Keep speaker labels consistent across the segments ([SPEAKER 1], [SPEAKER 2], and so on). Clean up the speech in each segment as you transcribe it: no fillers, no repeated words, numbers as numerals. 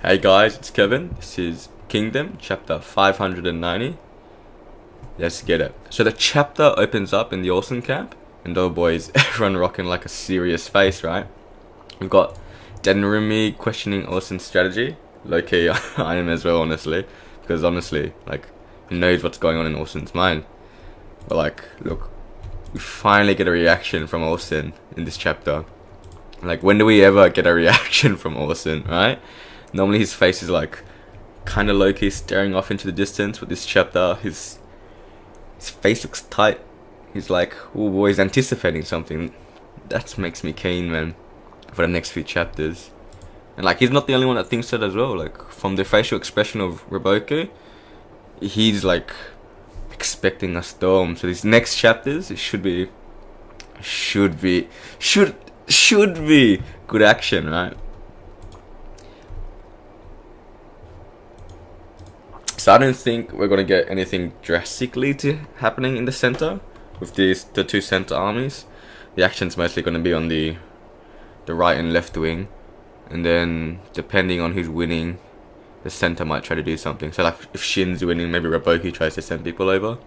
[SPEAKER 1] Hey guys, it's Kevin. This is Kingdom, chapter 590. Let's get it. So the chapter opens up in the Orson camp, and oh boys, everyone rocking like a serious face, right? We've got Denrumi questioning Orson's strategy. Low-key, I am as well, honestly. Because honestly, like, who knows what's going on in Orson's mind. But like, look, we finally get a reaction from Orson in this chapter. Like, when do we ever get a reaction from Orson, right? Normally his face is like kind of low-key staring off into the distance. With this chapter, his face looks tight. He's like, oh boy, he's anticipating something. That makes me keen, man, for the next few chapters. And like, he's not the only one that thinks that as well. Like, from the facial expression of Roboku, he's like expecting a storm. So these next chapters, it should be good action, right? So I don't think we're gonna get anything drastically happening in the center with the two center armies. The action's mostly gonna be on the right and left wing, and then depending on who's winning, the center might try to do something. So like if Shin's winning, maybe Roboku tries to send people over,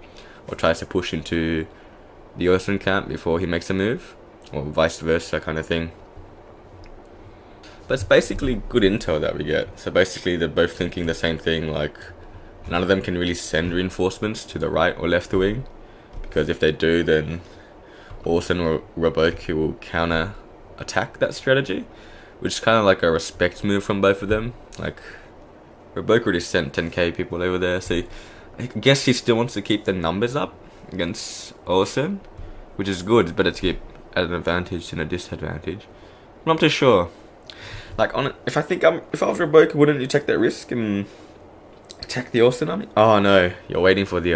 [SPEAKER 1] or tries to push into the Orson camp before he makes a move, or vice versa kind of thing. But it's basically good intel that we get. So basically they're both thinking the same thing, like none of them can really send reinforcements to the right or left wing, because if they do, then Orson or Roboku will counter attack that strategy, which is kind of like a respect move from both of them. Like, Roboku already sent 10k people over there, so I guess he still wants to keep the numbers up against Orson, which is good. It's better to keep at an advantage than a disadvantage. But I'm not too sure. Like, if I was Roboku, wouldn't you take that risk and attack the Orson army? Oh no, you're waiting for the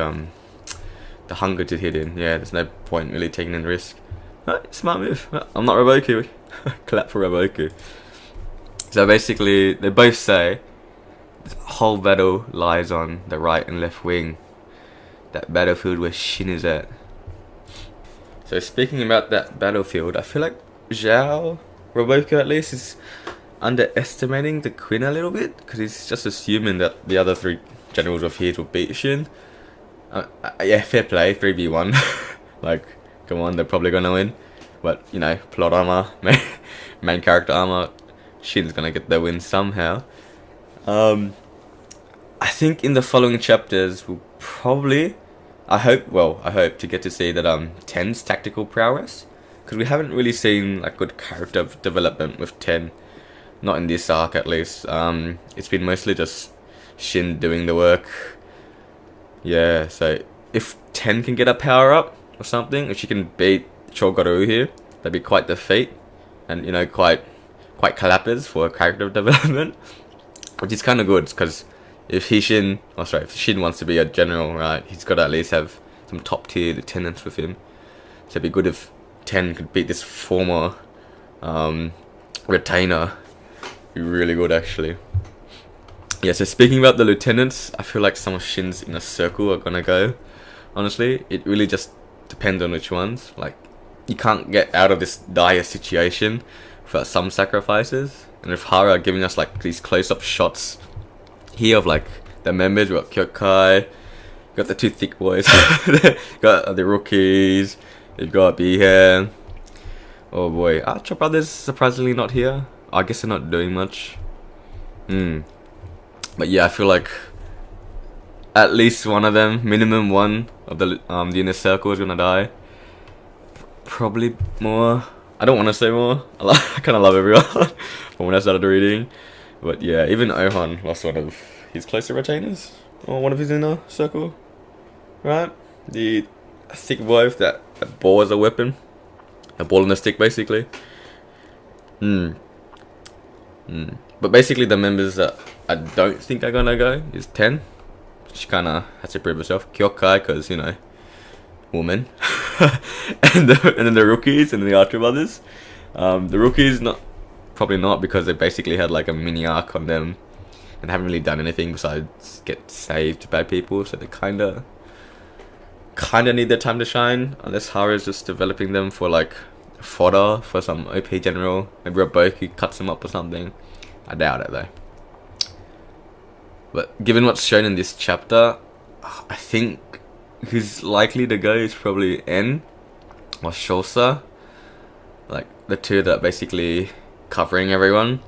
[SPEAKER 1] hunger to hit in. Yeah, there's no point really taking a risk. Right, smart move. I'm not Roboku. Clap for Roboku. So basically, they both say the whole battle lies on the right and left wing. That battlefield where Shin is at. So speaking about that battlefield, I feel like Roboku at least, is underestimating the Queen a little bit, because he's just assuming that the other three generals of his will beat Shin. Yeah, fair play, 3v1. Like, come on, they're probably gonna win. But, you know, plot armor, main character armor, Shin's gonna get the win somehow. I think in the following chapters we'll probably, I hope to get to see that Ten's tactical prowess, because we haven't really seen like good character development with Ten. Not in this arc, at least. It's been mostly just Shin doing the work. Yeah, so if Ten can get a power up or something, if she can beat Chogaru here, that'd be quite the feat, and you know, quite clappers for character development, which is kind of good, because if Shin wants to be a general, right, he's got to at least have some top tier lieutenants with him. So it'd be good if Ten could beat this former retainer. Be really good, actually. Yeah, so speaking about the lieutenants, I feel like some of Shin's inner circle are gonna go. Honestly, it really just depends on which ones. Like, you can't get out of this dire situation without some sacrifices. And with Hara giving us like these close-up shots here of like the members, we've got Kyokai, got the two thick boys, got the rookies, you've got Bihe. Oh boy, Archer Brothers surprisingly not here. I guess they're not doing much. But yeah, I feel like at least one of them, minimum one of the inner circle is gonna die. Probably more. I don't want to say more. I kind of love everyone from when I started reading. But yeah, even Ohan lost one of his closer retainers, or one of his inner circle, right? The thick boy with that ball as a weapon, a ball and a stick, basically. But basically, the members that I don't think are gonna go is Ten. She kind of has to prove herself. Kyokai, because, you know, woman. and then the rookies and the Archer Brothers. The rookies, probably not, because they basically had like a mini arc on them and haven't really done anything besides get saved by people. So they kind of need their time to shine, unless Hara's just developing them for like fodder for some OP general. Maybe Roboku cuts them up or something. I doubt it though. But given what's shown in this chapter, I think who's likely to go is probably N or Shosa, like the two that are basically covering everyone.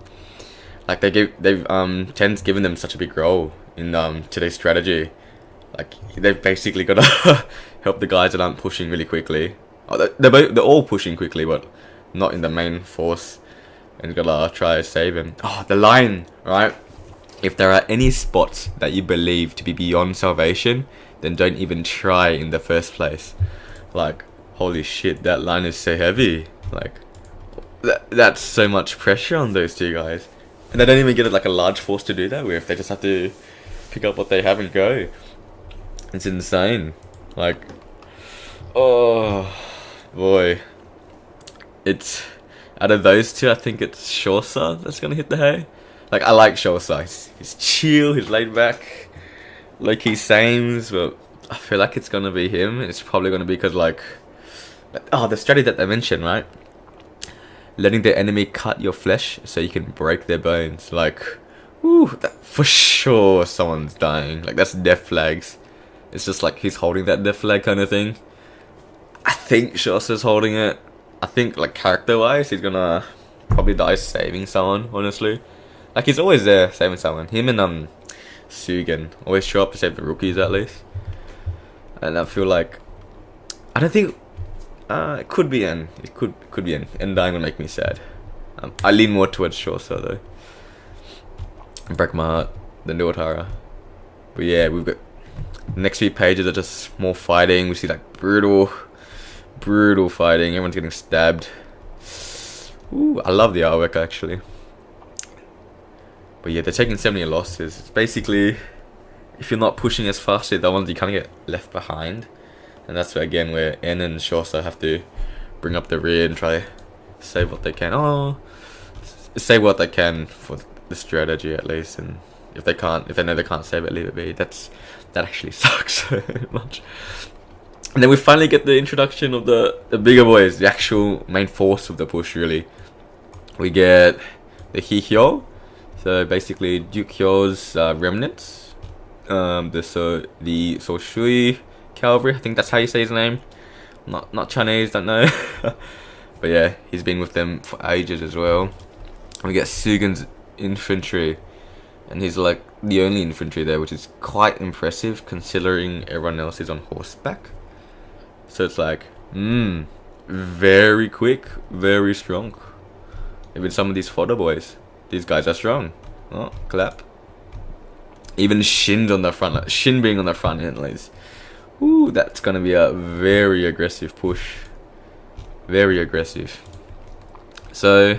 [SPEAKER 1] Like Ten's given them such a big role in today's strategy. Like they've basically got to help the guys that aren't pushing really quickly. Oh, they're all pushing quickly, but not in the main force. And gotta try to save him. Oh, the line, right? If there are any spots that you believe to be beyond salvation, then don't even try in the first place. Like, holy shit, that line is so heavy. Like, that's so much pressure on those two guys. And they don't even get like a large force to do that with. They just have to pick up what they have and go. It's insane. Like, oh boy. It's out of those two, I think it's Shosa that's gonna hit the hay. Like, I like Shosa. He's chill, he's laid back, low-key sames, but I feel like it's gonna be him. It's probably gonna be because, like, the strategy that they mentioned, right? Letting the enemy cut your flesh so you can break their bones. Like, for sure someone's dying. Like, that's death flags. It's just like he's holding that death flag kind of thing. I think Shosa's holding it. I think, like, character-wise, he's gonna probably die saving someone, honestly. Like, he's always there saving someone. Him and Sugen always show up to save the rookies, at least. And I feel like, I don't think it could be N. It could be N. N dying would make me sad. I lean more towards Shosa though. Break my heart than Duotara. But yeah, we've got the next few pages are just more fighting. We see like brutal fighting. Everyone's getting stabbed. Ooh, I love the artwork actually. But yeah, they're taking so many losses. It's basically, if you're not pushing as fast as the ones, you kind of get left behind. And that's where, again, where N and Shosa have to bring up the rear and try to save what they can. Save what they can for the strategy at least. And if they know they can't save it, leave it be. That actually sucks so much. And then we finally get the introduction of the bigger boys, the actual main force of the push, really. We get the Hihyo. So basically, Duke Hyo's remnants. The Soshui Cavalry, I think that's how you say his name. Not Chinese, don't know. But yeah, he's been with them for ages as well. And we get Sugen's infantry, and he's like the only infantry there, which is quite impressive considering everyone else is on horseback. So it's like, very quick, very strong. Even some of these fodder boys, these guys are strong. Oh, clap. Even Shin's on the front, like Shin being on the front end, at least. Ooh, that's gonna be a very aggressive push. Very aggressive. So,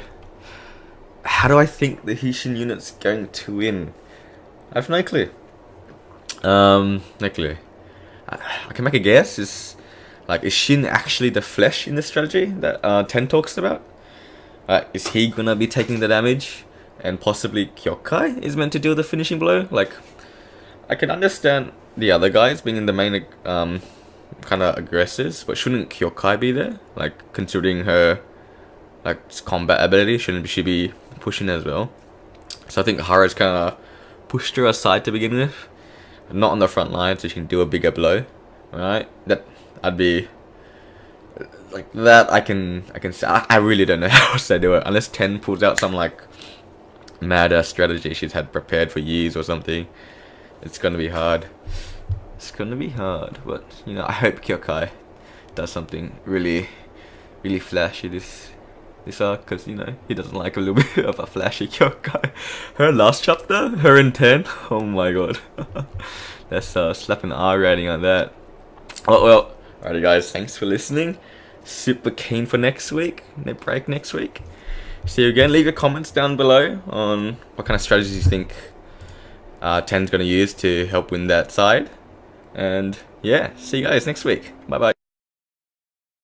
[SPEAKER 1] how do I think the Hishin unit's going to win? I have no clue. No clue. I can make a guess. Is Shin actually the flesh in the strategy that Ten talks about? Is he gonna be taking the damage? And possibly Kyokai is meant to deal the finishing blow? Like, I can understand the other guys being in the main kind of aggressors, but shouldn't Kyokai be there? Like, considering her combat ability, shouldn't she be pushing as well? So I think Hara's kind of pushed her aside to begin with, not on the front line, so she can do a bigger blow. Right? That I'd be like that. I can say I really don't know how else they do it unless Ten pulls out some like mad strategy she's had prepared for years or something. It's gonna be hard. It's gonna be hard, but you know, I hope Kyokai does something really flashy this arc, because you know he doesn't like a little bit of a flashy Kyokai. Her last chapter, her in 10. Oh my god, let's slap an R rating on that. Well, alrighty guys, thanks for listening. Super keen for next week. Break next week. See you again. Leave your comments down below on what kind of strategies you think Ten's going to use to help win that side. And yeah, see you guys next week. Bye bye.